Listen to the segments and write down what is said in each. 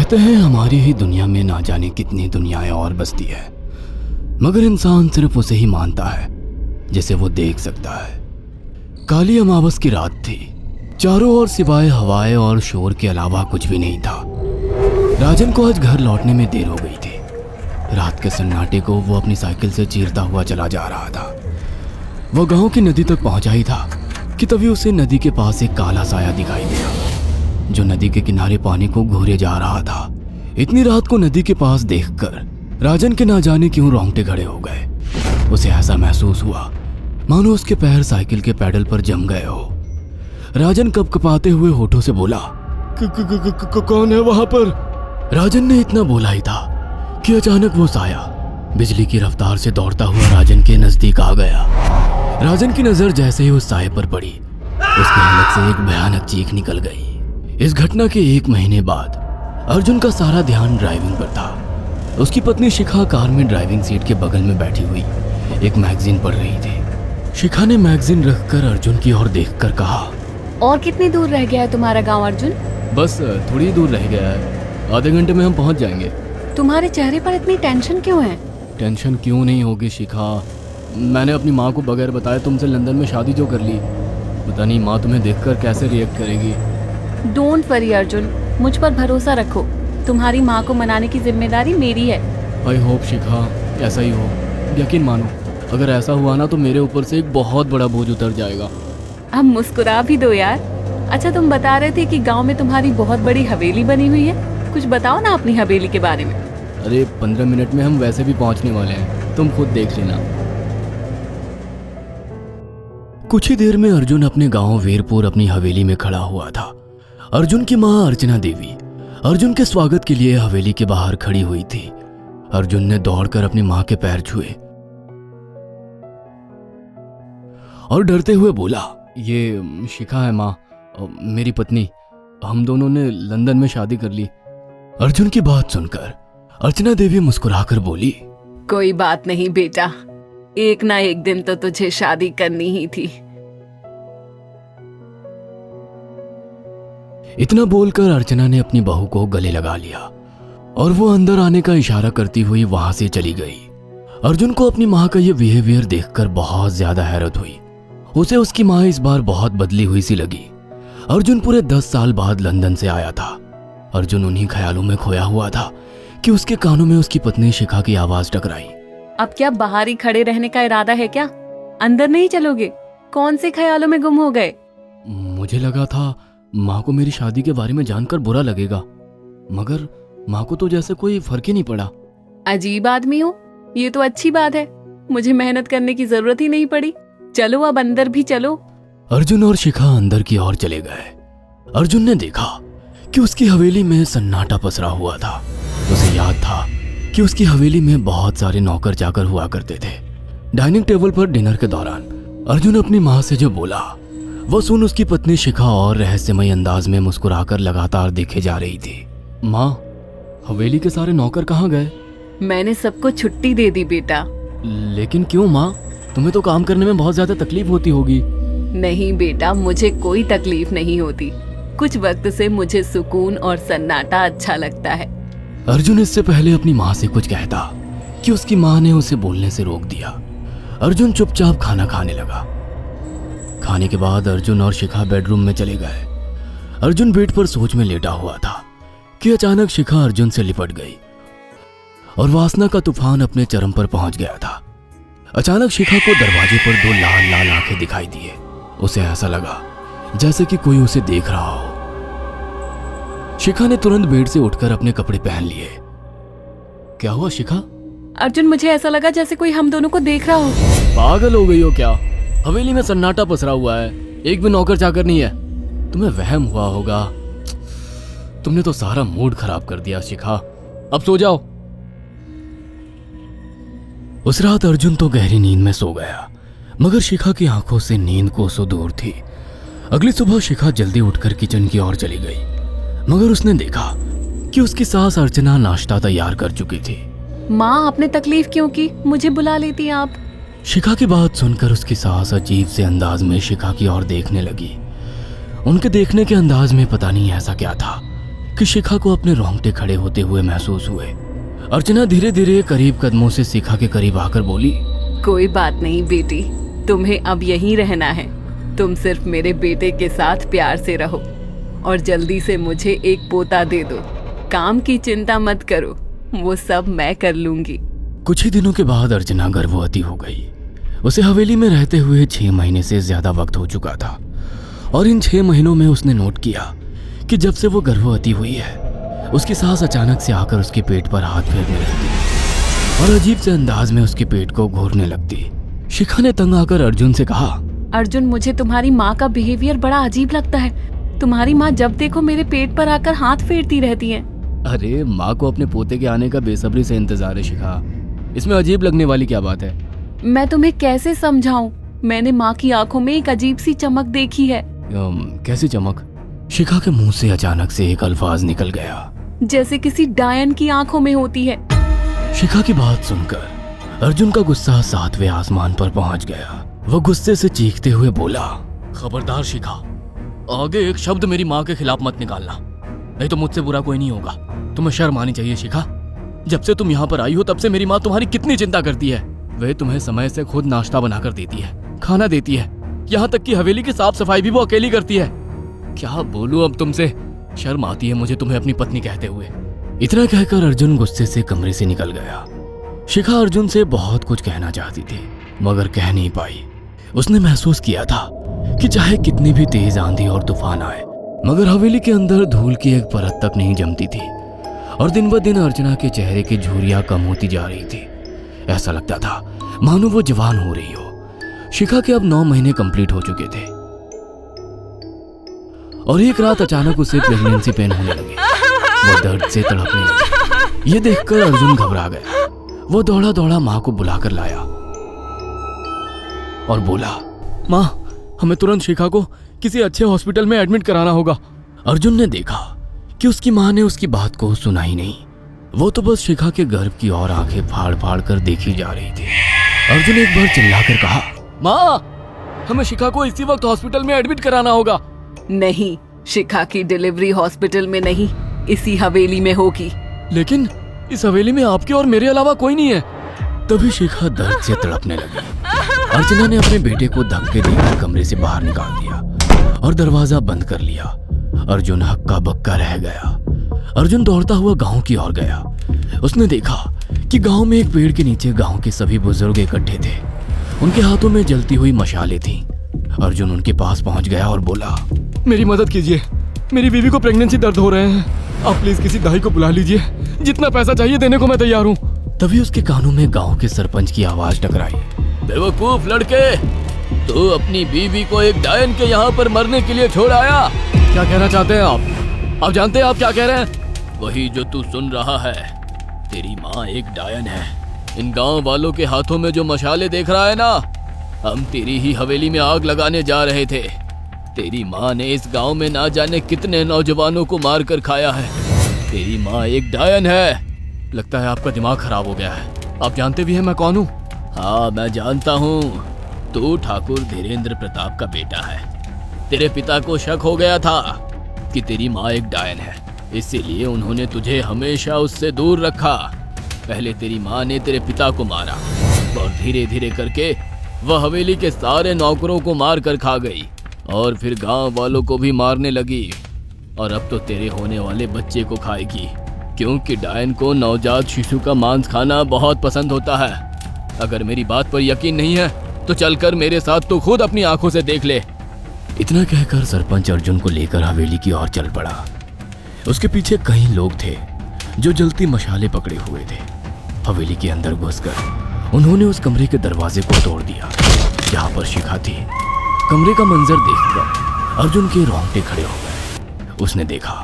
कहते हैं हमारी ही दुनिया में ना जाने कितनी दुनियाएं और बसती है, मगर इंसान सिर्फ उसे ही मानता है जिसे वो देख सकता है। काली अमावस की रात थी। चारों ओर सिवाय हवाएं और शोर के अलावा कुछ भी नहीं था। राजन को आज घर लौटने में देर हो गई थी। रात के सन्नाटे को वो अपनी साइकिल से चीरता हुआ चला जा रहा था। वो गांव की नदी तक पहुंचा ही था कि तभी उसे नदी के पास एक काला साया दिखाई दिया जो नदी के किनारे पानी को घूरे जा रहा था। इतनी रात को नदी के पास देखकर राजन के ना जाने क्यों रोंगटे खड़े हो गए। उसे ऐसा महसूस हुआ मानो उसके पैर साइकिल के पैडल पर जम गए हो। राजन कपकपाते हुए होठों से बोला, कौन है वहां पर? राजन ने इतना बोला ही था कि अचानक वो साया बिजली की रफ्तार से दौड़ता हुआ राजन के नजदीक आ गया। राजन की नजर जैसे ही उस साये पर पड़ी, उसके हलक से एक भयानक चीख निकल गई। इस घटना के 1 महीने बाद अर्जुन का सारा ध्यान ड्राइविंग पर था। उसकी पत्नी शिखा कार में ड्राइविंग सीट के बगल में बैठी हुई एक मैगजीन पढ़ रही थी। शिखा ने मैगजीन रखकर अर्जुन की ओर देखकर कहा, और कितनी दूर रह गया है तुम्हारा गांव अर्जुन? बस थोड़ी दूर रह गया है, आधे घंटे में हम पहुंच जाएंगे। तुम्हारे चेहरे पर इतनी टेंशन क्यों है? टेंशन क्यों नहीं होगी शिखा, मैंने अपनी माँ को बगैर बताए तुमसे लंदन में शादी जो कर ली। पता नहीं माँ तुम्हें देखकर कैसे रिएक्ट करेगी। डोंट वरी अर्जुन, मुझ पर भरोसा रखो। तुम्हारी माँ को मनाने की जिम्मेदारी मेरी है। आई होप शिखा ऐसा ही हो। यकीन मानो अगर ऐसा हुआ ना तो मेरे ऊपर से एक बहुत बड़ा बोझ उतर जाएगा। अब मुस्कुरा भी दो यार। अच्छा, तुम बता रहे थे कि गांव में तुम्हारी बहुत बड़ी हवेली बनी हुई है, कुछ बताओ ना अपनी हवेली के बारे में। अरे 15 मिनट में हम वैसे भी पहुंचने वाले हैं, तुम खुद देख लेना। कुछ ही देर में अर्जुन अपने गांव वीरपुर अपनी हवेली में खड़ा हुआ था। अर्जुन की मां अर्चना देवी अर्जुन के स्वागत के लिए हवेली के बाहर खड़ी हुई थी। अर्जुन ने दौड़कर अपनी मां के पैर छुए और डरते हुए बोला, ये शिखा है मां, मेरी पत्नी। हम दोनों ने लंदन में शादी कर ली। अर्जुन की बात सुनकर अर्चना देवी मुस्कुराकर बोली, कोई बात नहीं बेटा, एक ना एक दिन तो तुझे शादी करनी ही थी। इतना बोलकर अर्चना ने अपनी बहू को गले लगा लिया और वो अंदर आने का इशारा करती हुई वहां से चली गई। अर्जुन को अपनी मां का ये बिहेवियर देखकर बहुत ज्यादा हैरत हुई। उसे उसकी मां इस बार बहुत बदली हुई सी लगी। अर्जुन पूरे 10 साल बाद लंदन से आया था। अर्जुन उन्हीं ख्यालों में खोया हुआ था कि उसके कानों में उसकी पत्नी शिखा की आवाज टकराई। अब क्या बाहर ही खड़े रहने का इरादा है क्या? अंदर नहीं चलोगे? कौन से ख्यालों में गुम हो गए? मुझे लगा था माँ को मेरी शादी के बारे में जानकर बुरा लगेगा, मगर माँ को तो जैसे कोई फर्क ही नहीं पड़ा। अजीब आदमी हो, ये तो अच्छी बात है। मुझे मेहनत करने की जरूरत ही नहीं पड़ी। चलो अब अंदर भी चलो। अर्जुन और शिखा अंदर की ओर चले गए। अर्जुन ने देखा कि उसकी हवेली में सन्नाटा पसरा हुआ था। उसे याद था कि उसकी हवेली में बहुत सारे नौकर चाकर हुआ करते थे। डाइनिंग टेबल पर डिनर के दौरान अर्जुन अपनी माँ से जो बोला वो सुन उसकी पत्नी शिखा और रहस्यमय अंदाज में मुस्कुराकर लगातार देखे जा रही थी। माँ, हवेली के सारे नौकर कहाँ गए? मैंने सबको छुट्टी दे दी बेटा। लेकिन क्यों माँ, तुम्हें तो काम करने में बहुत ज्यादा तकलीफ होती होगी। नहीं बेटा, मुझे कोई तकलीफ नहीं होती। कुछ वक्त से मुझे सुकून और सन्नाटा अच्छा लगता है। अर्जुन इससे पहले अपनी माँ से कुछ कहता कि उसकी माँ ने उसे बोलने से रोक दिया। अर्जुन चुपचाप खाना खाने लगा। खाने के बाद अर्जुन और शिखा बेडरूम में चले गए। अर्जुन बेड पर सोच में लेटा हुआ था कि अचानक शिखा अर्जुन से लिपट गई और वासना का तूफान अपने चरम पर पहुंच गया था। अचानक शिखा को दरवाजे पर 2 लाल लाल आंखें दिखाई दिए। उसे ऐसा लगा जैसे कि कोई उसे देख रहा हो। शिखा ने तुरंत बेड से उठकर अपने कपड़े पहन लिए। क्या हुआ शिखा? अर्जुन, मुझे ऐसा लगा जैसे कोई हम दोनों को देख रहा हो। पागल हो गई हो क्या? हवेली में सन्नाटा पसरा हुआ है, एक भी नौकर चाकर नहीं है। तुम्हें वहम हुआ होगा। तुमने तो सारा मूड खराब कर दिया शिखा, अब सो जाओ। उस रात अर्जुन तो गहरी नींद में सो गया, मगर शिखा की आंखों से नींद कोसों दूर थी। अगली सुबह शिखा जल्दी उठकर किचन की ओर चली गई, मगर उसने देखा कि उसकी सास अर्चना नाश्ता तैयार कर चुकी थी। माँ, आपने तकलीफ क्यों की? मुझे बुला लेती आप। शिखा की बात सुनकर उसकी सास अजीब से अंदाज में शिखा की ओर देखने लगी। उनके देखने के अंदाज में पता नहीं ऐसा क्या था कि शिखा को अपने रोंगटे खड़े होते हुए महसूस हुए। अर्चना धीरे धीरे करीब कदमों से शिखा के करीब आकर बोली, कोई बात नहीं बेटी, तुम्हें अब यहीं रहना है। तुम सिर्फ मेरे बेटे के साथ प्यार से रहो और जल्दी से मुझे एक पोता दे दो। काम की चिंता मत करो, वो सब मैं कर लूंगी। कुछ ही दिनों के बाद अर्चना गर्भवती हो गई। उसे हवेली में रहते हुए 6 महीने से ज्यादा वक्त हो चुका था और इन 6 महीनों में उसने नोट किया कि जब से वो गर्भवती हुई है, उसकी सास अचानक से आकर उसके पेट पर हाथ फेरने लगती और अजीब से अंदाज में उसके पेट को घूरने लगती। शिखा ने तंग आकर अर्जुन से कहा, अर्जुन, मुझे तुम्हारी माँ का बिहेवियर बड़ा अजीब लगता है। तुम्हारी माँ जब देखो मेरे पेट पर आकर हाथ फेरती रहती है। अरे माँ को अपने पोते के आने का बेसब्री से इंतजार है शिखा, इसमें अजीब लगने वाली क्या बात है? मैं तुम्हें कैसे समझाऊं? मैंने माँ की आंखों में एक अजीब सी चमक देखी है। कैसी चमक? शिखा के मुंह से अचानक से एक अल्फाज निकल गया, जैसे किसी डायन की आंखों में होती है। शिखा की बात सुनकर अर्जुन का गुस्सा 7वें आसमान पर पहुंच गया। वो गुस्से से चीखते हुए बोला, खबरदार शिखा, आगे एक शब्द मेरी माँ के खिलाफ मत निकालना, नहीं तो मुझसे बुरा कोई नहीं होगा। तुम्हें शर्म आनी चाहिए शिखा। जब से तुम यहाँ पर आई हो तब से मेरी माँ तुम्हारी कितनी चिंता करती है। वह तुम्हें समय से खुद नाश्ता बनाकर देती है, खाना देती है, यहाँ तक कि हवेली की साफ सफाई भी वो अकेली करती है। क्या बोलूं अब तुमसे, शर्म आती है मुझे तुम्हें अपनी पत्नी कहते हुए। इतना कहकर अर्जुन गुस्से से कमरे से निकल गया। शिखा अर्जुन से बहुत कुछ कहना चाहती थी मगर कह नहीं पाई। उसने महसूस किया था कि चाहे कितनी भी तेज आंधी और तूफान आए मगर हवेली के अंदर धूल की एक परत तक नहीं जमती थी और दिन ब दिन अर्चना के चेहरे की झुर्रियां कम होती जा रही थी। ऐसा लगता था मानो वो जवान हो रही हो। शिखा के अब 9 महीने कंप्लीट हो चुके थे और एक रात अचानक उसे प्रेगनेंसी पेन होने लगे। वो दर्द से तड़पने लगी। ये देखकर अर्जुन घबरा गया। वो दौड़ा दौड़ा माँ को बुलाकर लाया और बोला, माँ, हमें तुरंत शिखा को किसी अच्छे हॉस्पिटल में एडमिट कराना होगा। अर्जुन ने देखा कि उसकी माँ ने उसकी बात को सुना ही नहीं। वो तो बस शिखा के गर्भ की ओर आंखें फाड़ फाड़ कर देखी जा रही थी। अर्जुन एक बार चिल्लाकर कहा, माँ, हमें शिखा को इसी वक्त हॉस्पिटल में एडमिट कराना होगा। नहीं, शिखा की डिलीवरी हॉस्पिटल में नहीं, इसी हवेली में होगी। लेकिन इस हवेली में आपके और मेरे अलावा कोई नहीं है। तभी शिखा दर्द से तड़पने लगी। अर्चना ने अपने बेटे को धक्के देकर कमरे से बाहर निकाल दिया और दरवाजा बंद कर लिया। अर्जुन हक्का बक्का रह गया। अर्जुन दौड़ता हुआ गांव की ओर गया। उसने देखा कि गांव में एक पेड़ के नीचे गांव के सभी बुजुर्ग इकट्ठे थे। उनके हाथों में जलती हुई मशालें थीं। अर्जुन उनके पास पहुंच गया और बोला, मेरी मदद कीजिए, मेरी बीवी को प्रेगनेंसी दर्द हो रहे हैं। आप प्लीज किसी दाई को बुला लीजिए, जितना पैसा चाहिए देने को मैं तैयार हूँ। तभी उसके कानों में गांव के सरपंच की आवाज टकराई, बेवकूफ लड़के, तू अपनी बीवी को एक डायन के यहाँ पर मरने के लिए छोड़ आया। क्या कहना चाहते हैं आप? आप जानते हैं आप क्या कह रहे हैं? वही जो तू सुन रहा है। तेरी माँ एक डायन है। इन गांव वालों के हाथों में जो मशाले देख रहा है ना, हम तेरी ही हवेली में आग लगाने जा रहे थे। तेरी माँ ने इस गांव में ना जाने कितने नौजवानों को मार कर खाया है। तेरी माँ एक डायन है। लगता है आपका दिमाग खराब हो गया है। आप जानते भी हैं मैं कौन हूँ? हाँ, मैं जानता हूँ। तू ठाकुर धीरेन्द्र प्रताप का बेटा है। तेरे पिता को शक हो गया था कि तेरी माँ एक डायन है, इसीलिए उन्होंने तुझे हमेशा उससे दूर रखा। पहले तेरी माँ ने तेरे पिता को मारा और धीरे धीरे करके वह हवेली के सारे नौकरों को मार कर खा गई और फिर गांव वालों को भी मारने लगी। और अब तो तेरे होने वाले बच्चे को खाएगी, क्योंकि डायन को नवजात शिशु का मांस खाना बहुत पसंद होता है। अगर मेरी बात पर यकीन नहीं है तो चलकर मेरे साथ तो खुद अपनी आंखों से देख ले। इतना कहकर सरपंच अर्जुन को लेकर हवेली की ओर चल पड़ा। उसके पीछे कई लोग थे जो जलती मशाले पकड़े हुए थे। हवेली के अंदर घुसकर उन्होंने उस कमरे के दरवाजे को तोड़ दिया जहाँ पर शिखा थी। कमरे का मंजर देखकर अर्जुन के रोंगटे खड़े हो गए। उसने देखा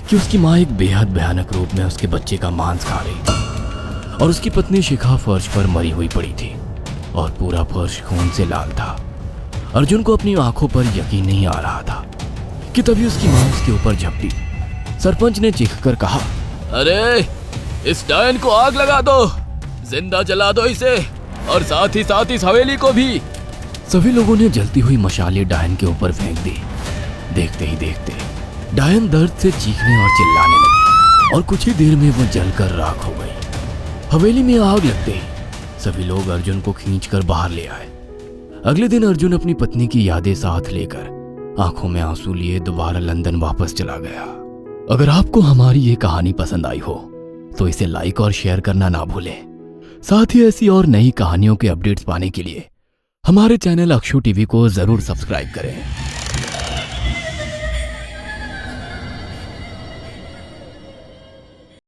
कि उसकी माँ एक बेहद भयानक रूप में उसके बच्चे का मांस खा रही थी और उसकी पत्नी शिखा फर्श पर मरी हुई पड़ी थी और पूरा फर्श खून से लाल था। अर्जुन को अपनी आंखों पर यकीन नहीं आ रहा था कि तभी उसकी माँ उसके ऊपर झपटी। सरपंच ने चीखकर कहा, अरे इस डायन को आग लगा दो, जिंदा जला दो इसे और साथ ही साथ इस हवेली को भी। सभी लोगों ने जलती हुई मशाले डायन के ऊपर फेंक दी। देखते ही देखते डायन दर्द से चीखने और चिल्लाने लगी और कुछ ही देर में वो जलकर राख हो गई। हवेली में आग लगते ही सभी लोग अर्जुन को खींचकर बाहर ले आए। अगले दिन अर्जुन अपनी पत्नी की यादें साथ लेकर आंखों में आंसू लिए दोबारा लंदन वापस चला गया। अगर आपको हमारी ये कहानी पसंद आई हो तो इसे लाइक और शेयर करना ना भूलें। साथ ही ऐसी और नई कहानियों के अपडेट्स पाने के लिए हमारे चैनल अक्षु टीवी को जरूर सब्सक्राइब करें।